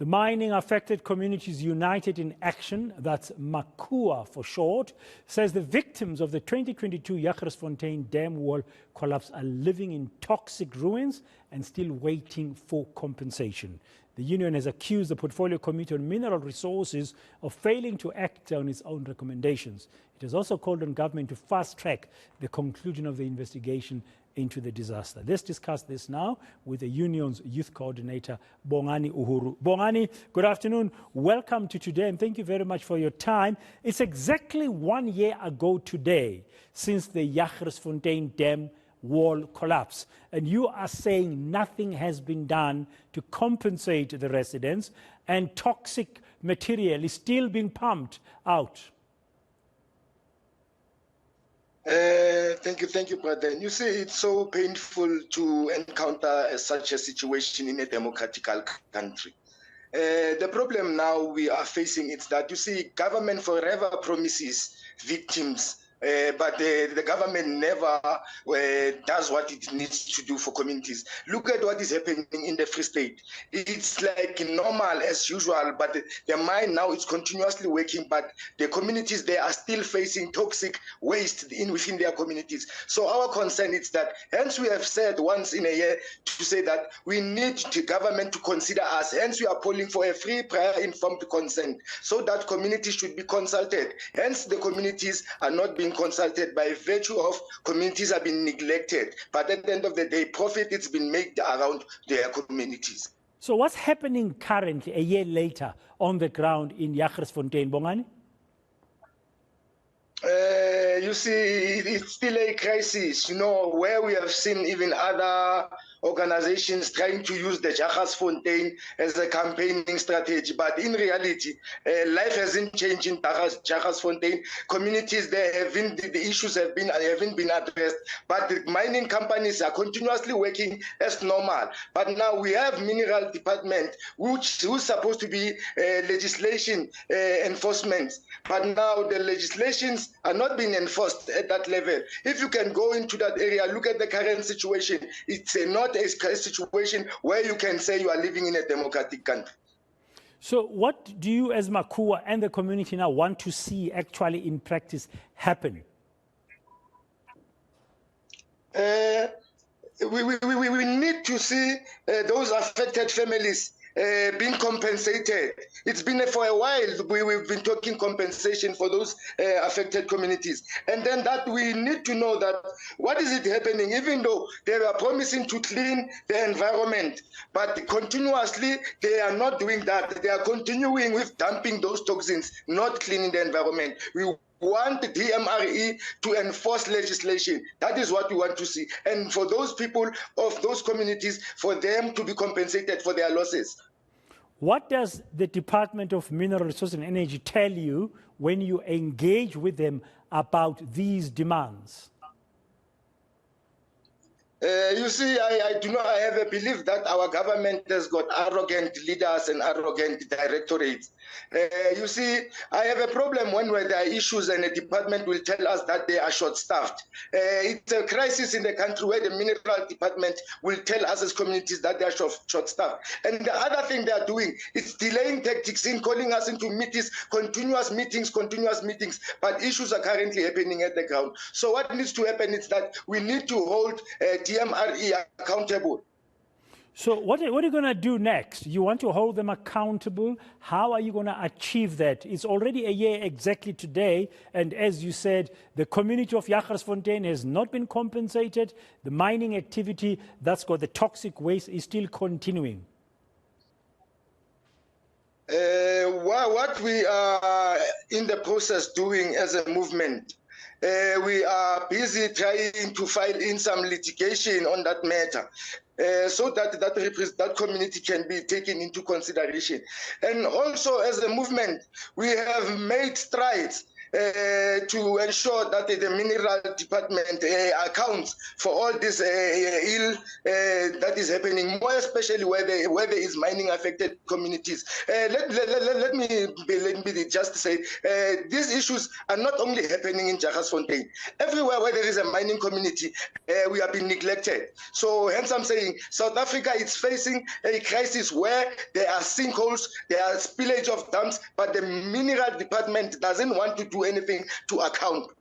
The Mining Affected Communities United in Action, that's MACUA for short, says the victims of the 2022 Jagersfontein dam wall collapse are living in toxic ruins and still waiting for compensation. The union has accused the Portfolio Committee on Mineral Resources of failing to act on its own recommendations. It has also called on government to fast-track the conclusion of the investigation into the disaster. Let's discuss this now with the union's youth coordinator, Bongani Uhuru. Bongani, good afternoon. Welcome to today, and thank you very much for your time. It's exactly 1 year ago today since the Jagersfontein dam wall collapse, and you are saying nothing has been done to compensate the residents, and toxic material is still being pumped out. Thank you, brother. You see, it's so painful to encounter such a situation in a democratic country. The problem now we are facing is that, you see, government forever promises victims, but the government never does what it needs to do for communities. Look at what is happening in the Free State. It's like normal as usual, but the mine now is continuously working, but the communities, they are still facing toxic waste within their communities. So our concern is that, hence we have said once in a year to say that we need the government to consider us. Hence we are calling for a free, prior informed consent so that communities should be consulted. Hence the communities are not being consulted by virtue of communities have been neglected, but at the end of the day, profit it's been made around their communities. So what's happening currently, a year later, on the ground in Jagersfontein, Bongani? You see, it's still a crisis, you know, where we have seen even other organizations trying to use the Jagersfontein as a campaigning strategy. But in reality, life hasn't changed in Jagersfontein. Communities there the issues haven't been addressed. But the mining companies are continuously working as normal. But now we have mineral department, who's supposed to be legislation enforcement. But now the legislations are not being enforced at that level. If you can go into that area, look at the current situation. It's not a situation where you can say you are living in a democratic country. So what do you as MACUA and the community now want to see actually in practice happen? We need to see those affected families being compensated. It's been for a while we've been talking compensation for those affected communities, and then that we need to know that what is it happening, even though they were promising to clean the environment, but continuously they are not doing that. They are continuing with dumping those toxins, not cleaning the environment. We want the DMRE to enforce legislation. That is what we want to see. And for those people of those communities, for them to be compensated for their losses. What does the Department of Mineral Resources and Energy tell you when you engage with them about these demands? You see, I have a belief that our government has got arrogant leaders and arrogant directorates. You see, I have a problem when there are issues and a department will tell us that they are short-staffed. It's a crisis in the country where the mineral department will tell us as communities that they are short-staffed. And the other thing they are doing is delaying tactics in calling us into meetings, continuous meetings, but issues are currently happening at the ground. So what needs to happen is that we need to hold DMRE accountable. So what are you going to do next? You want to hold them accountable? How are you going to achieve that? It's already a year exactly today, and as you said, the community of Jagersfontein has not been compensated. The mining activity that's got the toxic waste is still continuing. What we are in the process doing as a movement, we are busy trying to file in some litigation on that matter, so that community can be taken into consideration. And also as a movement, we have made strides to ensure that the mineral department accounts for all this ill that is happening, more especially where there is mining affected communities. Let me just say, these issues are not only happening in Jagersfontein. Everywhere where there is a mining community, we have been neglected. So hence I'm saying South Africa is facing a crisis where there are sinkholes, there are spillage of dams, but the mineral department doesn't want to do anything to account.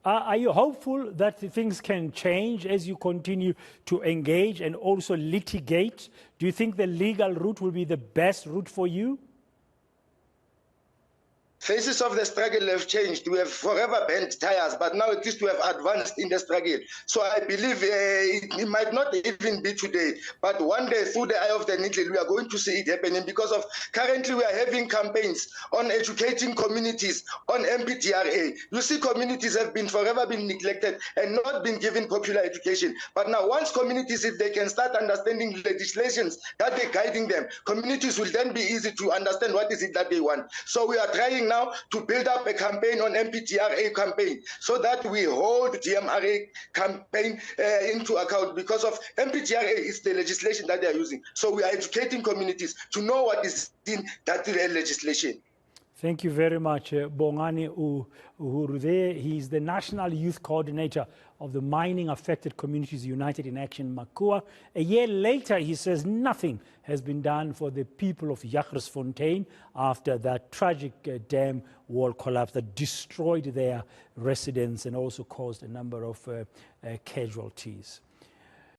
Are you hopeful that things can change as you continue to engage and also litigate? Do you think the legal route will be the best route for you? Faces of the struggle have changed. We have forever bent tires, but now at least we have advanced in the struggle. So I believe it might not even be today, but one day through the eye of the needle, we are going to see it happening because of currently we are having campaigns on educating communities on MPDRA. You see, communities have been forever been neglected and not been given popular education. But now once communities, if they can start understanding legislations that they're guiding them, communities will then be easy to understand what is it that they want. So we are trying now to build up a campaign on MPDRA campaign so that we hold DMRE campaign into account because of MPDRA is the legislation that they are using. So we are educating communities to know what is in that legislation. Thank you very much, Bongani Uhuru there. He's the National Youth Coordinator of the Mining Affected Communities United in Action, Makua. A year later, he says nothing has been done for the people of Jagersfontein after that tragic dam wall collapse that destroyed their residents and also caused a number of casualties.